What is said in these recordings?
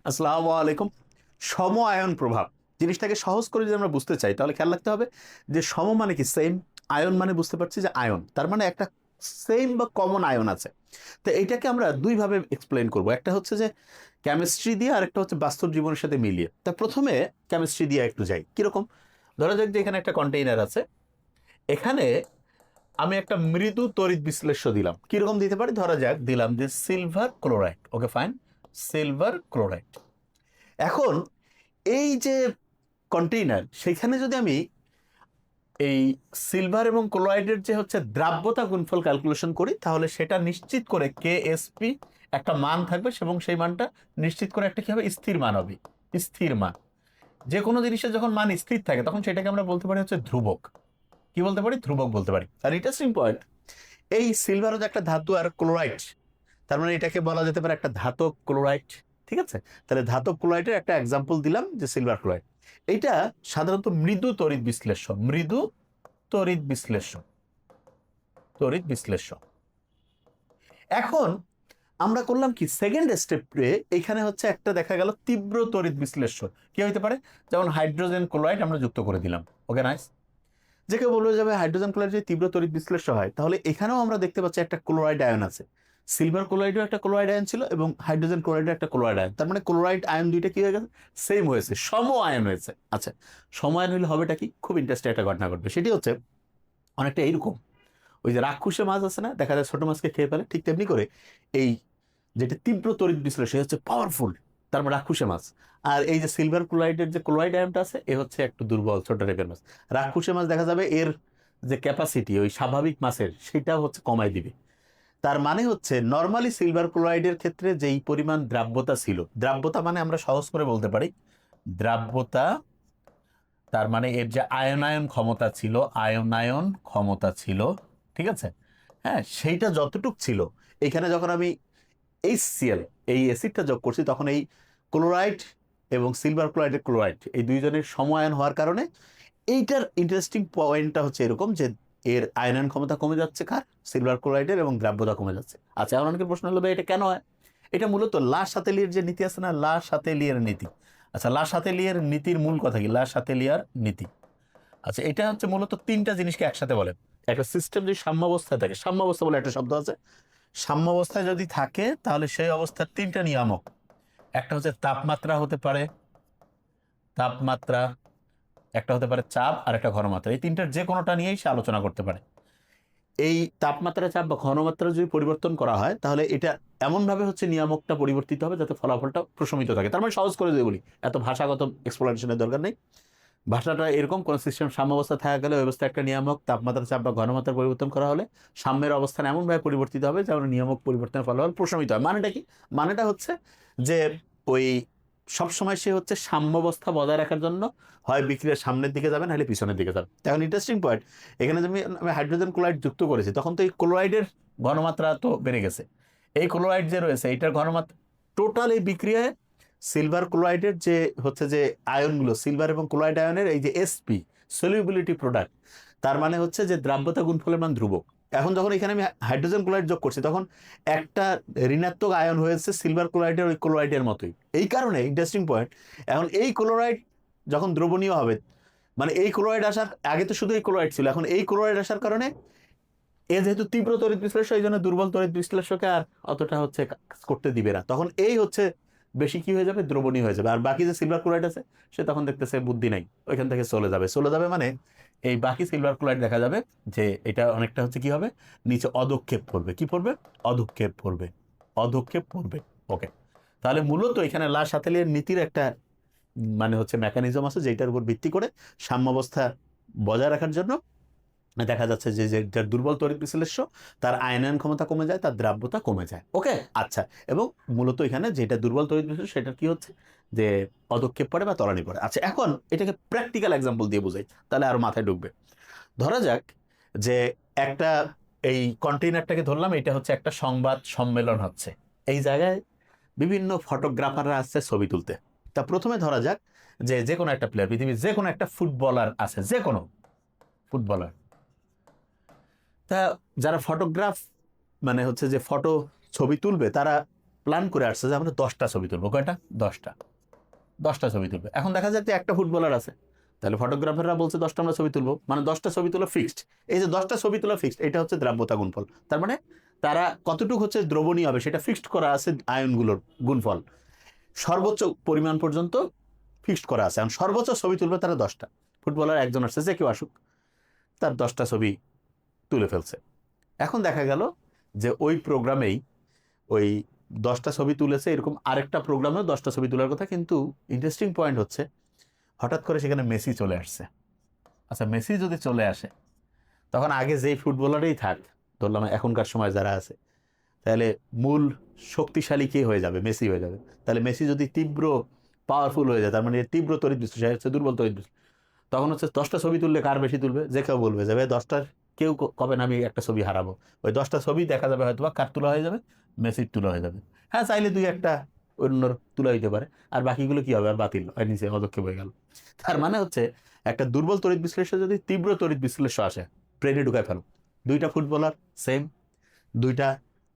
আসসালামু আলাইকুম। সম আয়ন প্রভাব জিনিসটাকে সহজ করে যদি আমরা বুঝতে চাই তাহলে খেয়াল রাখতে হবে যে সম মানে কি সেম, আয়ন মানে বুঝতে পারছি যে আয়ন তার মানে একটা সেম বা কমন আয়ন আছে। তো এইটাকে আমরা দুইভাবে এক্সপ্লেন করব, একটা হচ্ছে যে কেমিস্ট্রি দিয়ে আর একটা হচ্ছে বাস্তব জীবনের সাথে মিলিয়ে। তা প্রথমে কেমিস্ট্রি দিয়ে একটু যাই। কিরকম? ধরা যাক যে এখানে একটা কন্টেইনার আছে, এখানে আমি একটা মৃদু তড়িৎ বিশ্লেষ্য দিলাম। কিরকম দিতে পারি? ধরা যাক দিলাম যে silver chloride. Okay fine, silver chloride. এখন এই যে কন্টেইনার, সেখানে যদি আমি এই সিলভার এবং ক্লোরাইডের যে হচ্ছে দ্রাব্যতা গুণফল ক্যালকুলেশন করি, তাহলে সেটা নিশ্চিত করে কেএসপি একটা মান থাকবে এবং সেই মানটা নিশ্চিত করে একটা কি হবে, স্থির মান হবে। স্থির মান, যে কোনো জিনিসের যখন মান স্থির থাকে তখন সেটাকে আমরা বলতে পারি হচ্ছে ধ্রুবক। কি বলতে পারি? ধ্রুবক বলতে পারি। আর ইন্টারেস্টিং পয়েন্ট, এই সিলভারও যে একটা ধাতু আর ক্লোরাইড, তার মানে এটাকে বলা যেতে পারে একটা ধাতব ক্লোরাইড। ঠিক আছে, তাহলে ধাতব ক্লোরাইডের একটা এক্সাম্পল দিলাম যে সিলভার ক্লোরাইড। এইটা সাধারণত মৃদু তড়িৎ বিশ্লেষ্য, মৃদু তড়িৎ বিশ্লেষ্য, তড়িৎ বিশ্লেষ্য। এখন আমরা করলাম কি, সেকেন্ড স্টেপে এখানে হচ্ছে একটা দেখা গেল তীব্র তড়িৎ বিশ্লেষ্য। কি হইতে পারে? যেমন হাইড্রোজেন ক্লোরাইড আমরা যুক্ত করে দিলাম। Okay nice. যে কেউ বলবে যাবে হাইড্রোজেন ক্লোরাইড যদি তীব্র তড়িৎ বিশ্লেষ্য হয়, তাহলে এখানেও আমরা দেখতে পাচ্ছি একটা ক্লোরাইড আয়ন আছে। সিলভার ক্লোরাইডও একটা ক্লোরাইড আয়ন ছিল এবং হাইড্রোজেন ক্লোরাইডও একটা ক্লোরাইড আয়ন। তার মানে ক্লোরাইড আয়ন দুইটা কি হয়ে গেছে? সেম হয়েছে, সম আয়ন হয়েছে। আচ্ছা, সম আয়ন হলে হবেটা কি? খুব ইন্টারেস্টিং একটা ঘটনা ঘটবে। সেটি হচ্ছে অনেকটা এইরকম, ওই যে রাক্ষুসে মাছ আছে না, দেখা যায় ছোট মাছকে খেয়ে ফেলে, ঠিক তেমনি করে এই যেটা তীব্র তড়িৎ বিশ্লেষণ সে হচ্ছে পাওয়ারফুল, তার মানে রাক্ষুসে মাছ। আর এই যে সিলভার ক্লোরাইডের যে ক্লোরাইড আয়নটা আছে এ হচ্ছে একটু দুর্বল, ছোট টাইপের মাছ। রাক্ষুসে মাছ দেখা যাবে এর যে ক্যাপাসিটি ওই স্বাভাবিক মাছের সেটাও হচ্ছে কমাই দিবে। তার মানে হচ্ছে নর্মালি সিলভার ক্লোরাইডের ক্ষেত্রে যেই পরিমাণ দ্রাব্যতা ছিল, দ্রাব্যতা মানে আমরা সহজ করে বলতে পারি দ্রাব্যতা, তার মানে এর যে আয়নায়ন ক্ষমতা ছিল, আয়নায়ন ক্ষমতা ছিল, ঠিক আছে, হ্যাঁ, সেইটা যতটুক ছিল, এখানে যখন আমি HCl এই অ্যাসিডটা যোগ করছি তখন এই ক্লোরাইড এবং সিলভার ক্লোরাইডের ক্লোরাইড এই দুইজনের সমায়ন হওয়ার কারণে এইটার ইন্টারেস্টিং পয়েন্টটা হচ্ছে এরকম যে এর আয়নায়ন ক্ষমতা কমে যাচ্ছে কার? সিলভার ক্লোরাইডের, এবং দ্রাব্যতা কমে যাচ্ছে। আচ্ছা, এখন অনেকের প্রশ্ন হলো ভাই এটা কেন হয়? এটা মূলত লা শাতেলির যে নীতি আছে না, লা শাতেলিয়ের নীতি। আচ্ছা, লা শাতেলিয়ের নীতির মূল কথা কি? লা শাতেলিয়ার নীতি, আচ্ছা, এটা হচ্ছে মূলত তিনটা জিনিসকে একসাথে বলে। একটা সিস্টেম যদি সাম্যাবস্থায় থাকে, সাম্যাবস্থা বলে একটা শব্দ আছে, সাম্যাবস্থায় যদি থাকে তাহলে সেই অবস্থার তিনটা নিয়ামক। একটা হচ্ছে তাপমাত্রা হতে পারে, তাপমাত্রা, একটা হতে পারে চাপ, আর একটা ঘনমাত্রা। এই তিনটার যে কোনোটা নিয়েই সে আলোচনা করতে পারে। এই তাপমাত্রা, চাপ বা ঘনমাত্রা যদি পরিবর্তন করা হয় তাহলে এটা এমনভাবে হচ্ছে নিয়ামকটা পরিবর্তিত হবে যাতে ফলাফলটা প্রশমিত থাকে। তার মানে সহজ করে যদি বলি, এত ভাষাগত এক্সপ্লেনেশনের দরকার নেই, ভাষাটা এরকম, কোন সিস্টেম সাম্যাবস্থা থাকা গেলে ওই অবস্থায় একটা নিয়ামক তাপমাত্রা, চাপ বা ঘনমাত্রার পরিবর্তন করা হলে সাম্যের অবস্থান এমনভাবে পরিবর্তিত হবে যেমন নিয়ামক পরিবর্তনের ফলাফল প্রশমিত হয়। মানেটা কি? মানেটা হচ্ছে যে ওই সবসময় সে হচ্ছে সাম্যাবস্থা বজায় রাখার জন্য হয় বিক্রিয়ার সামনের দিকে যাবে, নাহলে পিছনের দিকে যাবে। এখন ইন্টারেস্টিং পয়েন্ট, এখানে যদি আমি হাইড্রোজেন ক্লোরাইড যুক্ত করেছি তখন তো এই ক্লোরাইডের ঘনমাত্রা তো বেড়ে গেছে। এই ক্লোরাইড যে রয়েছে এইটার ঘনমাত্রা টোটাল এই বিক্রিয়ায় সিলভার ক্লোরাইডের যে হচ্ছে যে আয়নগুলো, সিলভার এবং ক্লোরাইড আয়নের এই যে এসপি, সলিউবিলিটি প্রোডাক্ট, তার মানে হচ্ছে যে দ্রাব্যতা গুণফলের মান ধ্রুবক। এখন যখন এখানে আমি হাইড্রোজেন ক্লোরাইড যোগ করছি তখন একটা ঋণাত্মক আয়ন হয়েছে সিলভার ক্লোরাইডের ওই ক্লোরাইডের মতোই। এই কারণে ইন্টারেস্টিং পয়েন্ট, এখন এই ক্লোরাইড যখন দ্রবণীয় হবে, মানে এই ক্লোরাইড আসার আগে তো শুধু এই ক্লোরাইড ছিল, এখন এই ক্লোরাইড আসার কারণে এ যেহেতু তীব্র তড়িৎ বিশ্লেষ্য, এই জন্য দুর্বল তড়িৎ বিশ্লেষ্যকে আর অতটা হচ্ছে কাজ করতে দিবে না। তখন এই হচ্ছে বেশি কি হয়ে যাবে, দ্রবণীয় হয়ে যাবে। আর বাকি যে সিলভার ক্লোরাইড আছে সে তখন দেখতেছে বুদ্ধি নাই, ওইখান থেকে চলে যাবে। চলে যাবে মানে এই বাকি সিলভার ক্লোরাইড দেখা যাবে যে এটা অনেকটা হচ্ছে কি হবে, নিচে অধক্ষেপ পড়বে। কি পড়বে? অধক্ষেপ পড়বে, অধক্ষেপ পড়বে। ওকে, তাহলে মূলত এখানে লা শাতেলিয়ার নীতির একটা মানে হচ্ছে মেকানিজম আছে যেটার উপর ভিত্তি করে সাম্যাবস্থা বজায় রাখার জন্য দেখা যাচ্ছে যে যেটা দুর্বল তড়িৎ বিশ্লেষ্য তার আয়নায়ন ক্ষমতা কমে যায়, তার দ্রাব্যতা কমে যায়। ওকে, আচ্ছা, এবং মূলত এখানে যেটা দুর্বল তড়িৎ বিশ্লেষ্য সেটা কি হচ্ছে যে পদক্ষেপ পড়ে বা তলানি পড়ে। আচ্ছা, এখন এটাকে প্র্যাকটিক্যাল এক্সাম্পল দিয়ে বোঝাই তাহলে আরো মাথায় ঢুকবে। ধরা যাক যে একটা এই কন্টেইনারটাকে ধরলাম, এটা হচ্ছে একটা সংবাদ সম্মেলন হচ্ছে। এই জায়গায় বিভিন্ন ফটোগ্রাফাররা আসছে ছবি তুলতে। তা প্রথমে ধরা যাক যে যে কোনো একটা প্লেয়ার, পৃথিবীর যে কোনো একটা ফুটবলার আছে, যে কোনো ফুটবলার। তা যারা ফটোগ্রাফ মানে হচ্ছে যে ফটো ছবি তুলবে তারা প্ল্যান করে আসছে যে আমরা 10টা ছবি তুলবো। কয়টা? 10টা ছবি তুলবে। এখন দেখা যায় যে একটা ফুটবলার আছে, তাহলে ফটোগ্রাফাররা বলছে 10টা আমরা ছবি তুলবো, মানে 10টা ছবি তোলা ফিক্সড। এই যে 10টা ছবি তোলা ফিক্সড, এটা হচ্ছে দ্রাব্যতা গুণফল। তার মানে তারা কতটুকু হচ্ছে দ্রবণীয় হবে সেটা ফিক্সড করা আছে, আয়নগুলোর গুণফল সর্বোচ্চ পরিমাণ পর্যন্ত ফিক্সড করা আছে। এখন সর্বোচ্চ ছবি তুলবে তারা 10টা। ফুটবলার একজন আসছে, যে কেউ আসুক, তার 10টা ছবি তুলে ফেলছে। এখন দেখা গেল যে ওই প্রোগ্রামেই ওই 10টা ছবি তুলেছে, এরকম আরেকটা প্রোগ্রামেও 10টা ছবি তোলার কথা। কিন্তু ইন্টারেস্টিং পয়েন্ট হচ্ছে হঠাৎ করে সেখানে মেসি চলে আসছে। আচ্ছা, মেসি যদি চলে আসে, তখন আগে যেই ফুটবলারই থাক, ধরলাম এখনকার সময় যারা আছে, তাহলে মূল শক্তিশালী কে হয়ে যাবে? মেসি হয়ে যাবে। তাহলে মেসি যদি তীব্র পাওয়ারফুল হয়ে যায়, তার মানে তীব্র তড়িৎ বিশ্লেষণ হচ্ছে দুর্বল তড়িৎ বিশ্লেষণ, তখন হচ্ছে 10টা ছবি তুললে কার বেশি তুলবে? যে কেউ বলবে যাবে 10টার কেউ কবে না আমি একটা ছবি হারাবো। ওই 10টা ছবি দেখা যাবে হয়তো বা কার তোলা হয়ে যাবে? মেসির তোলা হয়ে যাবে। হ্যাঁ, চাইলে দুই একটা অন্যর তুলা হইতে পারে, আর বাকিগুলো কি হবে? আর বাতিল হয়, নিচে অদক্ষেপ হয়ে গেল। তার মানে হচ্ছে একটা দুর্বল তড়িৎ বিশ্লেষণ যদি তীব্র তড়িৎ বিশ্লেষণ আসে, ব্রেনে ঢুকায় ফেলো। দুইটা ফুটবলার সেম, দুইটা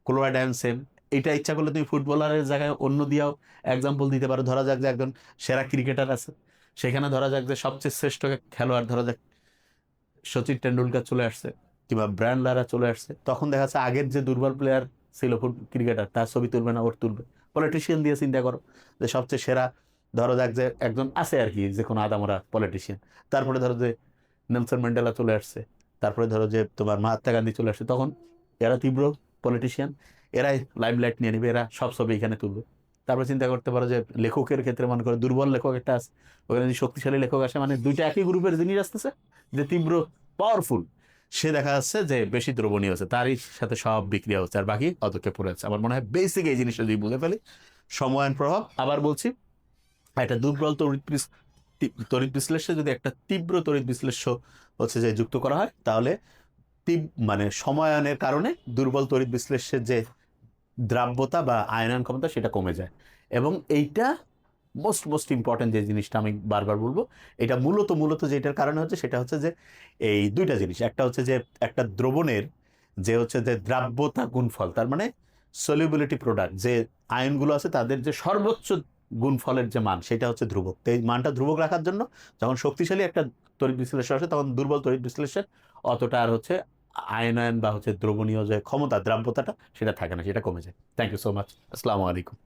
ক্লোরাইড আয়ন সেম। এটা ইচ্ছা করলে তুমি ফুটবলারের জায়গায় অন্য দিয়াও এক্সাম্পল দিতে পারো। ধরা যাক যে একজন সেরা ক্রিকেটার আছে, সেখানে ধরা যাক যে সবচেয়ে শ্রেষ্ঠ খেলোয়াড় ধরা যাক সচিন টেন্ডুলকার চলে আসছে, কিংবা ব্রায়ান লারা চলে আসছে। তখন দেখা যাচ্ছে আগের যে দুর্বল প্লেয়ার ছিল ক্রিকেটার, তার ছবি তুলবে না, ওর তুলবে। পলিটিশিয়ান দিয়ে চিন্তা করো যে সবচেয়ে সেরা, ধরো যাক যে একজন আছে আর কি, যে কোনো আদামরা পলিটিশিয়ান। তারপরে ধরো যে নেলসন ম্যান্ডেলা চলে আসছে, তারপরে ধরো যে তোমার মহাত্মা গান্ধী চলে আসছে। তখন এরা তীব্র পলিটিশিয়ান, এরাই লাইমলাইট নিয়ে নেবে, এরা সব ছবি এখানে তুলবে। তারপরে চিন্তা করতে পারো যে লেখকের ক্ষেত্রে মনে করো দুর্বল লেখক একটা আছে, ওখানে যদি শক্তিশালী লেখক আসে, মানে দুইটা একই গ্রুপের জিনিস আসতেছে, যে তীব্র পাওয়ারফুল, সে দেখা যাচ্ছে যে বেশি দ্রবণীয় হচ্ছে, তারই সাথে সব বিক্রিয়া হচ্ছে, আর বাকি অদক্ষেপ পড়ে যাচ্ছে। আমার মনে হয় বেসিক এই জিনিসটা যদি বুঝে ফেলি, সময়ায়ন প্রভাব। আবার বলছি, একটা দুর্বল তড়িৎ বিশ্লেষ্য যদি একটা তীব্র তড়িৎ বিশ্লেষ্য হচ্ছে যে যুক্ত করা হয়, তাহলে মানে সময়ায়নের কারণে দুর্বল তড়িৎ বিশ্লেষ্যের যে দ্রাব্যতা বা আয়নায়ন ক্ষমতা সেটা কমে যায়। এবং এইটা মোস্ট ইম্পর্টেন্ট যে জিনিসটা আমি বারবার বলবো, এটা মূলত যেটার কারণে হচ্ছে সেটা হচ্ছে যে এই দুইটা জিনিস। একটা হচ্ছে যে একটা দ্রবণের যে হচ্ছে যে দ্রাব্যতা গুণফল, তার মানে সলিউবিলিটি প্রোডাক্ট, যে আয়নগুলো আছে তাদের যে সর্বোচ্চ গুণফলের যে মান, সেটা হচ্ছে ধ্রুবক। তো এই মানটা ধ্রুবক রাখার জন্য যখন শক্তিশালী একটা তড়িৎ বিশ্লেষণ আসে, তখন দুর্বল তড়িৎ বিশ্লেষণ অতটা আর হচ্ছে আয়নায়ন বা হচ্ছে দ্রবণীয় যে ক্ষমতা, দ্রাব্যতাটা, সেটা থাকে না, সেটা কমে যায়। Thank you so much. আসসালামু আলাইকুম।